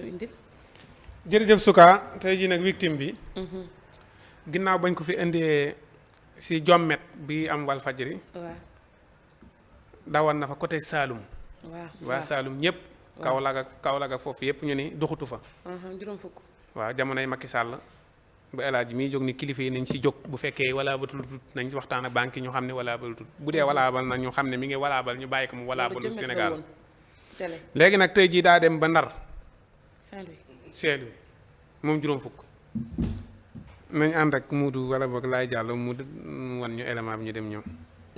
indil jërëjëf Souka tey jii nag victime bi ginnaaw bañ ko fi indee si jommet bi am wal fajri waaw dawan na fa côté Saloum waa Saloum ñëpp Kaolack ak foofu yëpp ñu ni doxutu fa juróom fukk waaw jamonoy Macky Sall ba El Hadj miy jóg ni kilifa yi nañ si jóg bu fekkee walaabal nañ si waxtaan ak banque yi ñu xam ne walaabal tut bu dee walaabal na ñu xam ne mi ngi walaabal ñu bàyyi ko mu walaabalul Sénégal léegi nag tey jii daa dem ba Ndar Saint-Louis moom juróom fukk nañ ànd ak Moodu wala boog laay jàll mu wan ñu élément bi ñu dem ñëw.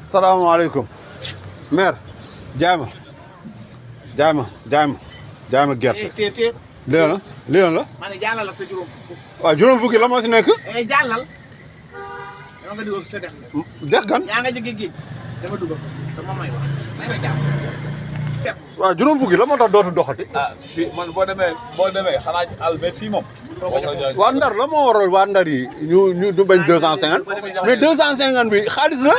salaamaaleykum maire jaay ma gerte. lii la. ma ne jàllal ak sa juróom fukk. waaw juróom fukki la moo si nekk. jàllal. yow nga dugal sa dex la. dex gan. yaa nga jóge géej dama dugal ko dama may wax may ma jàll. waaw juróom fukki la moo tax dootu doxati. fii man boo demee xanaa ci àll mais fii moom. waa Ndar la moo waral waa Ndar yi ñu bañ 250 mais 250 bi xaalis la.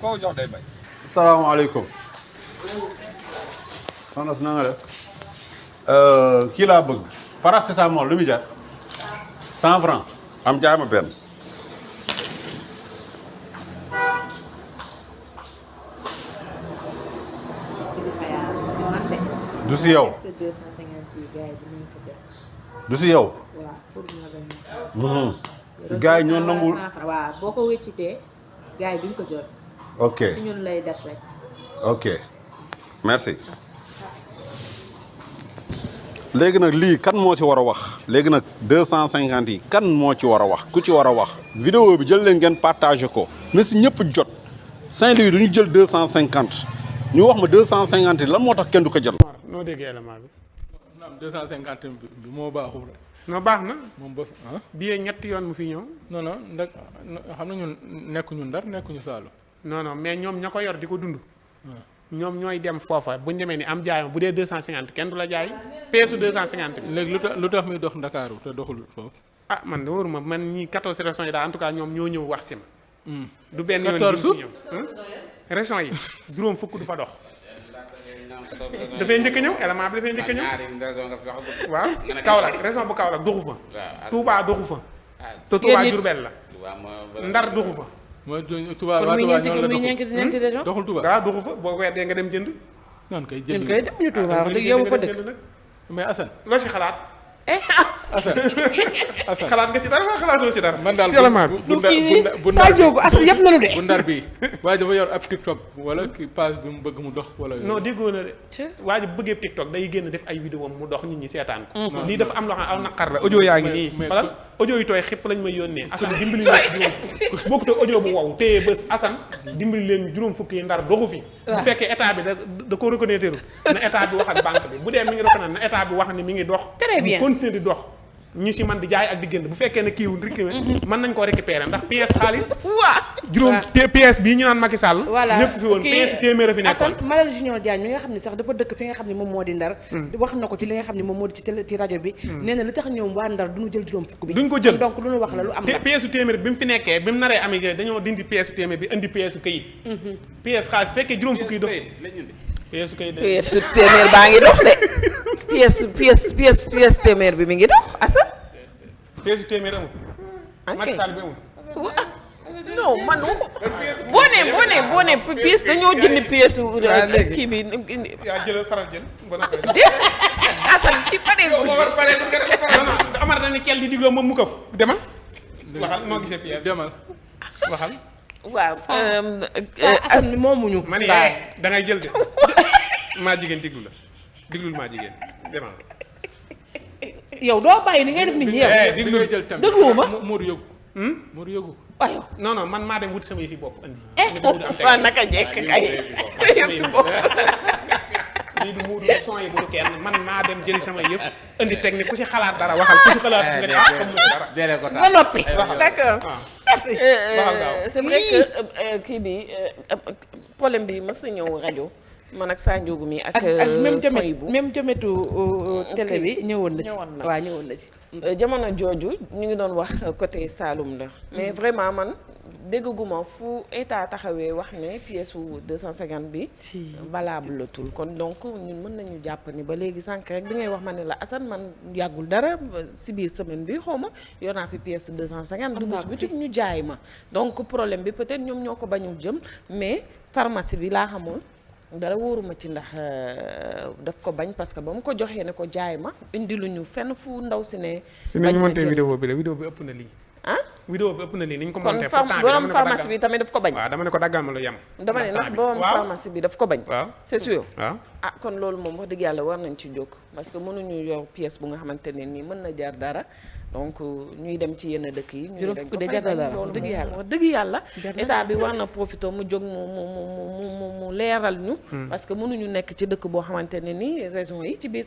koo jox day bay. salaamaaleykum. soxna si na nga def. kii laa bëgg. paracétamol lu muy jar. 100 francs. am jaay ma benn. du si yow. du si yow. gars yi ñoo nangu. waaw boo ko wéccitee gars yi duñ ko jot. ok si ñun lay des rek. ok merci. léegi nag lii kan moo ci war a wax. léegi nag 250 yi kan moo ci war a wax ku ci war a wax. vidéo bi jël leen ngeen partagé ko. na si ñëpp jot. Saint-Louis duñu jël 250. ñu wax ma 250 yi lan moo tax kenn du ko jël. noo déggee élément bi. am 250 bi moo baaxul rek. non baax na. moom bos bii ñetti yoon mu fi ñëw. non non ndax xam na ñun nekkuñu Ndar nekkuñu Saalum. non mais ñoom ña ko yor di ko dund. ñoom ñooy dem foofa bu ñu demee ni am jaay ma bu dee 250 kenn du la jaay peesu 250 bi. léegi lu tax muy dox Ndakaaru te doxul foofu. ah man de wóoruma man ñii 14 régions yi daal en tout cas ñoom ñoo ñëw wax si ma. du benn yoon 14 bi ñëw. régions yi juróom fukk du fa dox. dafay njëkk a ñëw élément bi dafay njëkk a ñëw. waaw Kaolack région bu Kaolack doxu fa. Touba doxu fa. te Touba Diourbel la. Ndar doxu fa. mooy Touba waa Touba ñoo la doxul doxul Touba. waaw doxu fa boo weddee nga dem jënd. naan kay ñun jënd koy dem ñu Touba wax dëgg yow fa dëkk. mais Assane. loo si xalaat. Assane xalaat nga ci dara wala xalaatoo si dara. man daal si élément bi. bu Sa Ndiogou Assane yëpp nanu de. bu Ndar bi waaye dafa yor ab TikTok wala ki page bi mu bëgg mu dox wala. non déggoo na de. waa ji bu bëggee TikTok day génn def ay vidéo mu dox nit ñi seetaan ko. lii dafa am loo xam ne aw naqar la audio yaa ngi nii. xoolal audio yi tooy xëpp lañ may yónnee. Assane dimbali leen juróom fukk bokkut ak audio bu wow téye bés Assane dimbali leen juróom fukk yi Ndar doxu fi. bu fekkee état bi da ko reconnaître na état bi wax ak banque bi bu dee mi ngi reconnaître na état bi wax ni mi ngi dox. très bien mu continuer di dox. ñu si man di jaay ak di génn bu fekkee ne kiiwul récupéré mën nañ koo récupérer ndax pièce xaalis. juróom pièce bii ñu naan Macky Sall. voilà lépp fi woon pièce téeméer a fi nekkoon. Assane Malal Junior Diagne mi nga xam ne sax dafa dëkk fi nga xam ne moom moo di Ndar. wax na ko ci li nga xam ne moom moo di ci télé ci rajo bi. nee na li tax ñoom waa Ndar duñu jël juróom fukk bi. duñ ko jël donc lu ñu wax la lu am la. pièce téeméer bi mu fi nekkee bi mu naree amee dañoo dindi pièce téeméer bi indi pièce kayit. pièce xaalis fekkee juróom fukk yi dox. pièce kayit de. pièce téeméer baa ngi dox de pièce téeméer bi mi ngi dox Assane. pièce téeméer amul. ok Macky Sall bi amul. non man boo nee pièce dañoo jënd pièce kii bi. yaa jëlal faral jël. de Assane kii pareegul. non Amar dañu kel di digloo moom mu këf demal. waxal noo gisee pièce demal waxal. waaw. Assane moomuñu. ma ne da ngay jël de maa jigéen diglu la diglul maa jigéen demal. yow doo bàyyi ni ngay def nit ñi yow. diglu jël tam dégluwuma. Modou yëgu. Modou yëgu. waaw non man maa dem wuti sama yëfi bopp andi. waaw naka njëkk kay. lii du muudu son yi bu kenn man maa dem jëli sama yëf indi technique ku si xalaat dara waxal ku si xalaat nga ne xam nga dara. nga noppi. d'accord. merci. c'est vrai que kii bi problème bi mës na ñëw rajo. man ak Sa Ndiogou mi ak même jëmetu télé bi ñëwoon na ci. waaw ñëwoon na ci. jamono jooju ñu ngi doon wax côté Saloum la mais vraiment man dégguma fu état taxawee wax ne pièce wu 250 bi valable la tul kon donc ñun mën nañu jàpp ni ba léegi sànq rek bi ngay wax ma ne la Assane man yàggul dara si biir semaine bi xaw ma yor naa fi pièce 250 dugg si boutique ñu jaay ma donc problème bi peut-être ñoom ñoo ko bañul jëm mais pharmacie bi laa xamul dara wóoruma ci ndax daf ko bañ parce que ba mu ko joxee ne ko jaay ma indi lu ñu fenn fu ndaw si ne si nañ monté vidéo bi la vidéo bi ëpp na lii vidéo bi ëpp na lii ni ñu ko monté kon borom pharmacie bi tamit daf ko bañ waaw dama ne ko daggal ma lu yem dama ne ndax borom pharmacie bi daf ko bañ waaw c'est sûr waaw ah kon loolu moom wax dëgg yàlla war nañ ci jóg parce que mënuñu yor pièce bu nga xamante ne nii mën na jar dara donc ñuy dem ci yenn dëkk yi ñu dañ ko fay bañ loolu wax dëgg yàlla état bi war na profité mu jóg mu leeral ñu parce que mënuñu nekk ci dëkk boo xamante ne nii région yi ci biir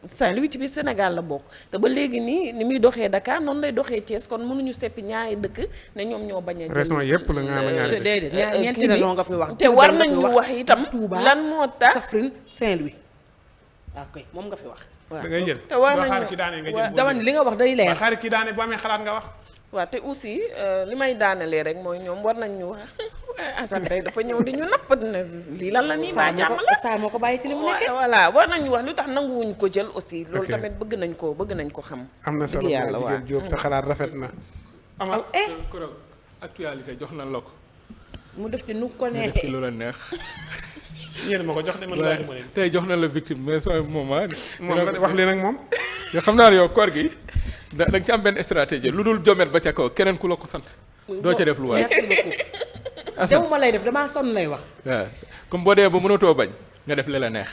Saint-Louis ci biir Sénégal la bokk te ba léegi nii ni muy doxee Dakar noonu lay doxee Thiès kon mënuñu seppi ñaari dëkk ne ñoom ñoo bañ a jël région yëpp la nga ma ñaari déedéet ñeenti région nga fi wax te war nañu wax itam lan moo tax Kaffrine Saint-Louis ok moom nga fi wax da ngay jël te war boo nañu xaar ki daane nga jël dama ni li nga wax day leer xaar ki daane boo amee xalaat nga wax waaw te aussi li may daanelee rek mooy ñoom war nañ ñu wax Assane tey dafa ñëw di ñu napp na lii lan la nii maa jàmm la saa moo ko bàyyi ci li mu nekkee voilà war nañu wax lu tax nanguwuñ ko jël aussi loolu tamit bëgg nañ ko xam am na solo yàlla waaw jigéen Jóob sa xalaat rafet na ama keroog actualité jox nañ la ko mu def ci nu ko nga def ci lu la neex yéen ma ko jox de man waaye ma leen tey jox na la victime mais sooy moment moom nga wax leen ak moom yoo xam naa ne yow koor gi da nga ci am benn stratégie lu dul jomet ba ca kaw keneen ku la ko sant doo ca def lu waay merci beaucoup dew ma lay def damaa sonn lay wax waaw comme boo dee ba mënatoo bañ nga def li la neex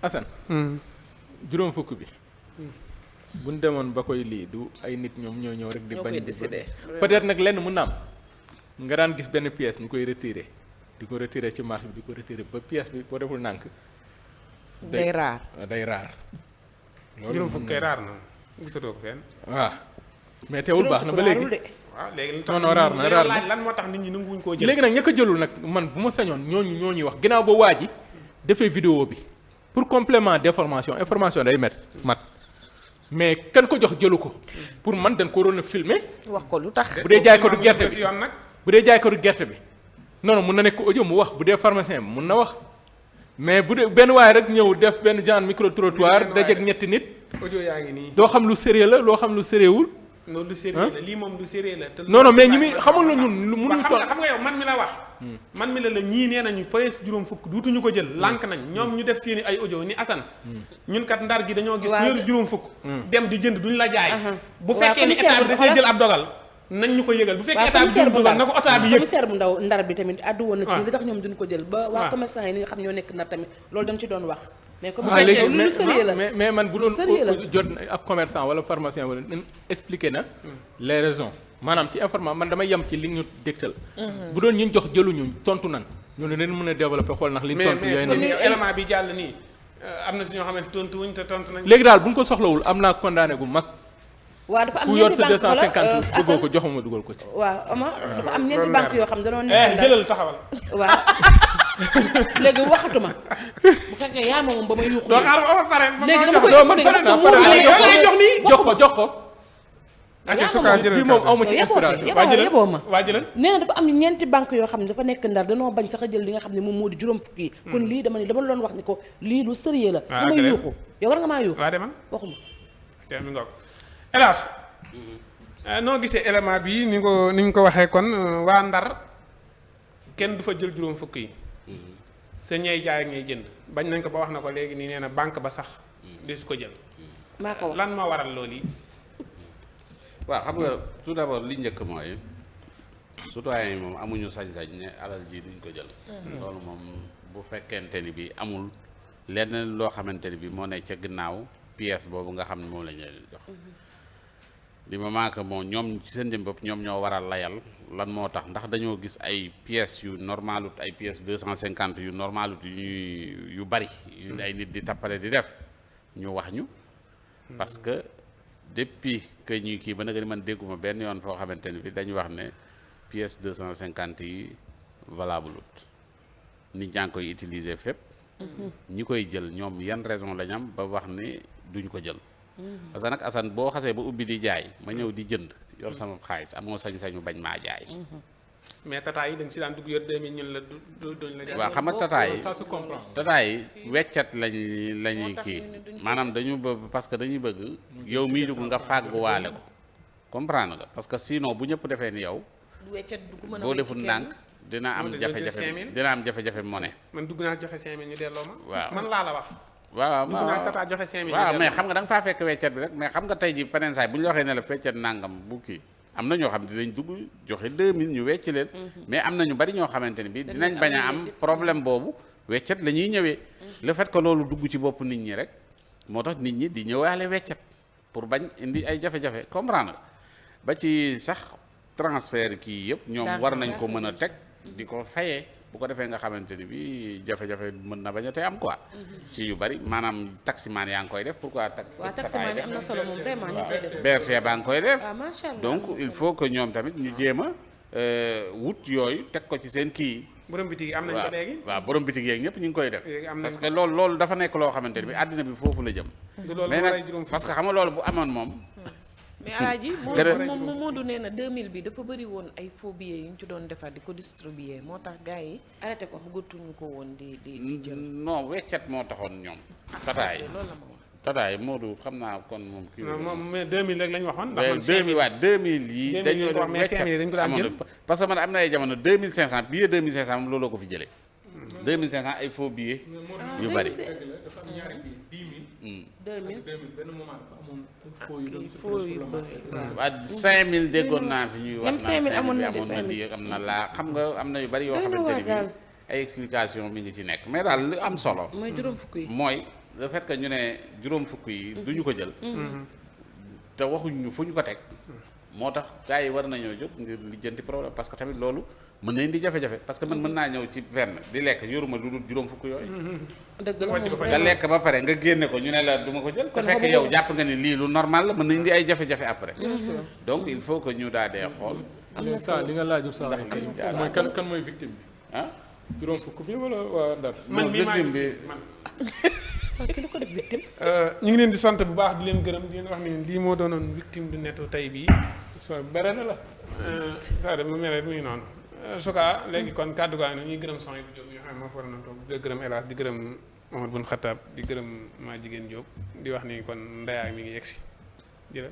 Assane juróom fukk bi buñ demoon ba koy lii du ay nit ñoom ñoo ñëw rek di bañ décider peut-être nag lenn mun na am nga daan gis benn pièce ñu koy retiré di ko retiré ci marché bi di ko retiré ba pièce bi boo deful nànk day raar juróom fukk kay raar na gisatoo ko fenn waaw mais teewul baax na ba léegi waaw léegi non raar na lan moo tax nit ñi nanguwuñ koo jël léegi nag ña ko jëlul nag man bu ma sañoon ñooñu ñoo ñuy wax ginnaaw ba waa ji defee vidéo bi pour complément d'information information day mat mais kan ko jox jëlu ko pour man dañ ko waroon a filmer wax ko lu tax bu dee jaay ko du gerte bi yoon nag bu dee jaay ko du gerte bi non mun na nekk audio mu wax bu dee pharmacien bi mun na wax mais bu dee benn waay rek ñëw def benn genre micro trottoir dajeeg ñetti nit audio yaa ngi nii doo xam lu sérieux la loo xam lu sérieuxwul non lu sérieux la lii moom lu sérieux la non mais ñi muy xamul la ñun lu mënuñ ko xam nga yow man mi la wax man mi la ñii nee nañu presque juróom fukk duutuñu ko jël lànk nañ ñoom ñu def seeni ay audio ni Assane ñun kat ndar gi dañoo gis ñëru juróom fukk dem di jënd duñu la jaay bu fekkee ni état bi da see jël ab dogal nañ ñu ko yëgal bu fekkee état bi jël dogal na ko état bi yëg commissaire bu ndaw ndar bi tamit àddu woon na ci li tax ñoom duñ ko jël ba waa commerçant yi ni nga xam ñoo nekk ndar tamit loolu dañ ci doon wax mais commissaire léegi lu sérieux la mais man bu doon jot ab commerçant wala pharmacien wala expliqué na les raisons maanaam ci information man damay yem ci li ñu dégtal bu doon ñun jox jëluñu tontu nan ñu ne leen mën a développer xool ndax li ñu tontu yooyu mais élément bi jàll nii am na si ñoo xamante tontu wuñ te tontu nañ léegi daal bu ñu ko soxlawul am naa condamné gu mag waaw dafa am ku yor ñeenti sa banque 250 dugal ko joxuma dugal ko ci waaw ama dafa am ñeenti banque yoo xam dañoo nekk jëlal taxawal waaw léegi waxatuma bu fekkee yaa moom ba ma yuuxu doo xaar ba pare léegi dama koy jox ko acca sukaa jëlal fii moom awma ci inspiration yeboo ma waa jëlal nee na dafa am ñeenti banque yoo xam ne dafa nekk ndar danoo bañ sax a jël li nga xam ne moom moo di juróom fukk yi kon lii dama doon wax ni ko lii lu sérieux la bu ma yuuxu yow war nga maa yuuxu waa demal waxuma te mi ngoog hélas noo gisee élément bi ni ñu ko waxee kon waa ndar kenn du fa jël juróom fukk yi sa ñey jaay ngay jënd bañ nañ ko ba wax na ko léegi nii nee na banque ba sax di su ko jël maa ko wax lan moo waral loolu yi waaw xam nga tout d'abord li njëkk mooy citoyen yi moom amuñu sañ-sañ ne alal ji duñ ko jël loolu moom bu fekkente ni bi amul lenn loo xamante ni bi moo ne ca ginnaaw pièce boobu nga xam ne moom la ñu leen jox di moment que bon ñoom ci seen jëm bopp ñoom ñoo waral layal lan moo tax ndax dañoo gis ay pièces yu normalut ay pièces 250 yu normalut yu bari yu ay nit di tappale di def ñu wax ñu parce que depuis que ñuy kii ba nag ni man dégguma benn yoon foo xamante ni bi dañu wax ne pièce 250 yi valable ut nit ñaa ngi koy utiliser fépp ñi koy jël ñoom yan raison lañ am ba wax ne duñ ko jël parce que nag Assane boo xasee ba ubbi di jaay ma ñëw di jënd yor sama xaalis amoo sañ-sañu bañ maa jaay. mais tata yi dañ ci daan dugg yor 2000 ñun la duñ la. waaw xam nga tata yi ça se comprend. tata yi weccat lañuy kii maanaam dañu bëgg parce que dañuy bëgg yow miy dugg nga fàgguwaale ko comprendre nga parce que sinon bu ñëpp defee ni yow. boo deful ndànk dina am jafe-jafe monnaie. man dugg naa joxe 5000 ñu delloo ma. waaw man laa la wax. waaw dugg naa tata joxe 5000 waaw mais xam nga da nga faa fekk weccat bi rek mais xam nga tey ji peneen saay bu ñu la waxee ne la feccat nangam bu kii am na ñoo xam ne dinañ dugg joxe 2000 ñu wecc leen. mais am na ñu bari ñoo xamante ne bi dinañ bañ a am problème boobu weccat la ñuy ñëwee. le fait que loolu dugg ci bopp nit ñi rek moo tax nit ñi di ñëwaale weccat pour bañ indi ay jafe-jafe comprendre ba ci sax transfert kii yëpp ñoom war nañ ko mën a teg di ko fayee bu ko defee nga xamante ni bi jafe-jafe mën na bañ a tey am quoi. ci yu bari maanaam taximaan yaa ngi koy def pourquoi. waaw taximaan yi am na solo moom vraiment ñu koy def. BRT baa ngi koy def. macha allah donc il faut que ñoom tamit ñu jéem a wut yooyu teg ko ci seen kii. borom bitig yi am nañ ko léegi. waaw borom bitig yeeg ñëpp ñu ngi koy def. parce que loolu dafa nekk loo xamante ni bi àddina bi foofu la jëm. mais nag parce que xam nga loolu bu amoon moom. mais alaaji moom Modou nee na 2000 bi dafa bëri woon ay faux billets yu ñu ci doon defar di ko distribuer moo tax gars yi arrêté ko bëggatuñu ko woon di jël. non weccat moo taxoon ñoom. tataay loolu la ma wax. tataay Modou xam naa kon moom. kii moom mais 2000 rek lañ waxoon. ndax man 2000 waaw 2000 yi. dañu ko wax mais 5000 dañ ko daan jël parce que man am na ay jamono 2500 billet 2500 moom looloo ko fi jëlee. 2500 ay faux billets. yu bari. dafa am ñaari billet 10 000. 2000 benn moment dafa amoon faux yu bëri. waaw 5000 déggoon naa fi ñuy wax. même 5000 amoon na amoon na di am na laa xam nga am na yu bari yoo xamante ni bi ay explication mi ngi ci nekk mais daal li am solo. mooy juróom fukk yi. mooy le fait que ñu ne juróom fukk yi du ñu ko jël. te waxuñ ñu fu ñu ko teg. moo tax gars yi war nañoo jóg ngir lijjanti problème parce que tamit loolu mën na indi jafe-jafe parce que man mën naa ñëw ci fenn di lekk yoruma lu dul juróom fukk yooyu. dëgg la moom nga lekk ba pare nga génne ko ñu ne la duma ko jël. te fekk yow jàpp nga ni lii lu normal la mën na indi ay jafe-jafe après. donc il faut que ñu daal dee xool. am na solo li nga laaju saa mooy kan mooy victime bi. ah juróom fukk bi wala waa Ndar. man mii maa victime bi ki lu ko def victime. ñu ngi leen di sant bu baax di leen gërëm di leen wax ni lii moo doonoon victime du nettu tey bii. bare na la. saa de mu mere mu ngi noonu. su kaa léegi kon kàddu gaa ngi ñuy gërëm son yi bu Jóob yi nga xam ne moo fa war a toog di gërëm El Hadj di gërëm Mamadou Bun Xataab di gërëm maa jigéen Jóob di wax ni kon ndeyaay mi ngi yegsi jërëjëf.